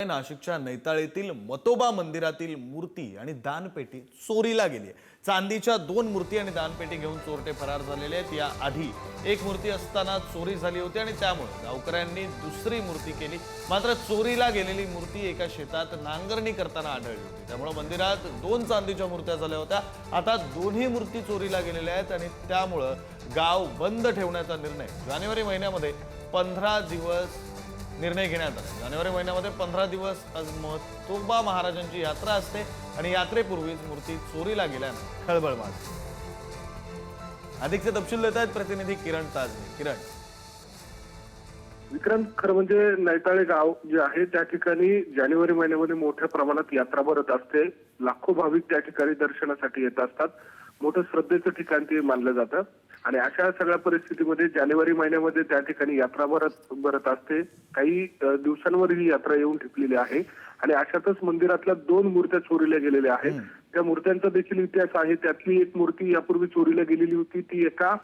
नाशिकच्या नैताळेतील मतोबा मंदिरातील मूर्ती आणि दानपेटी चोरीला गेली आहे। चांदीच्या 2 मूर्ती आणि दानपेटी घेऊन चोरटे फरार झालेले आहेत। या आधी एक मूर्ती असताना चोरी झाली होती आणि त्यामुळे गावकऱ्यांनी दुसरी मूर्ती केली। मात्र चोरीला गेलेली मूर्ती एका शेतात नांगरणी करताना आढळली होती। त्यामुळे मंदिरात 2 चांदीच्या मूर्त्या झाल्या होत्या। आता दोन्ही मूर्ती चोरीला गेलेल्या आहेत आणि त्यामुळे गाव बंद ठेवण्याचा निर्णय जानेवारी महिन्यामध्ये 15 दिवस निर्णय घेण्यात आला। जानेवारी महिन्यामध्ये 15 दिवस मतोबा महाराजांची यात्रा असते आणि यात्रेपूर्वीच मूर्ती चोरीला गेल्याने खळबळ माजली। अधिकचे तपशील देत आहेत प्रतिनिधी किरण ताजने। किरण, विक्रांत, खरं म्हणजे नैताळे गाव जे आहे त्या ठिकाणी जानेवारी महिन्यामध्ये मोठ्या प्रमाणात यात्रा भरत असते। लाखो भाविक त्या ठिकाणी दर्शनासाठी येत असतात। मोठं श्रद्धेचं ठिकाण ते मानलं जातं आणि अशा सगळ्या परिस्थितीमध्ये जानेवारी महिन्यामध्ये त्या ठिकाणी यात्रा भरत असते। काही दिवसांवर ही यात्रा येऊन ठेपलेली आहे आणि अशातच मंदिरातल्या 2 मूर्त्या चोरीला गेलेल्या आहेत। त्या मूर्त्यांचा देखील इतिहास आहे। त्यातली एक मूर्ती यापूर्वी चोरीला गेलेली होती, ती एका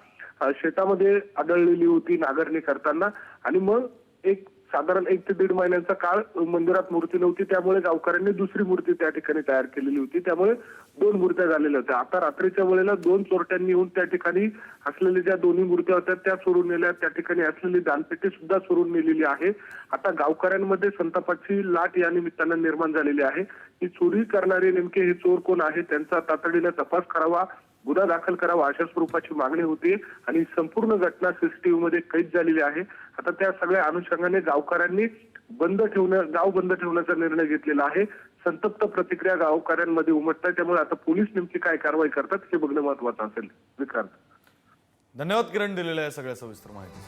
शेतामध्ये आढळलेली होती नांगरणी करताना आणि मग एक साधारण 1 ते 1.5 महिन्यांचा काळ मंदिरात मूर्ती नव्हती, त्यामुळे गावकऱ्यांनी दुसरी मूर्ती त्या ठिकाणी तयार केलेली होती। त्यामुळे 2 मूर्त्या झालेल्या होत्या। आता रात्रीच्या वेळेला 2 चोरट्यांनी येऊन त्या ठिकाणी असलेल्या ज्या दोन्ही मूर्त्या होत्या त्या चोरून नेल्या। त्या ठिकाणी असलेली दानपेटी सुद्धा चोरून नेलेली आहे। आता गावकऱ्यांमध्ये संतापाची लाट या निमित्तानं निर्माण झालेली आहे। ही चोरी करणारे नेमके हे चोर कोण आहे, त्यांचा तातडीने तपास करावा, गुन्हा दाखल करावा अशा स्वरूपाची मागणी होती आणि संपूर्ण घटना सीसीटीव्ही मध्ये कैद झालेली आहे। आता त्या सगळ्या अनुषंगाने गावकऱ्यांनी गाव बंद ठेवण्याचा निर्णय घेतलेला आहे। संतप्त प्रतिक्रिया गावकऱ्यांमध्ये उमटतात, त्यामुळे आता पोलीस नेमकी काय कारवाई करतात हे बघणं महत्त्वाचं असेल। विक्रांत, धन्यवाद किरण दिलेल्या सगळ्या सविस्तर माहिती।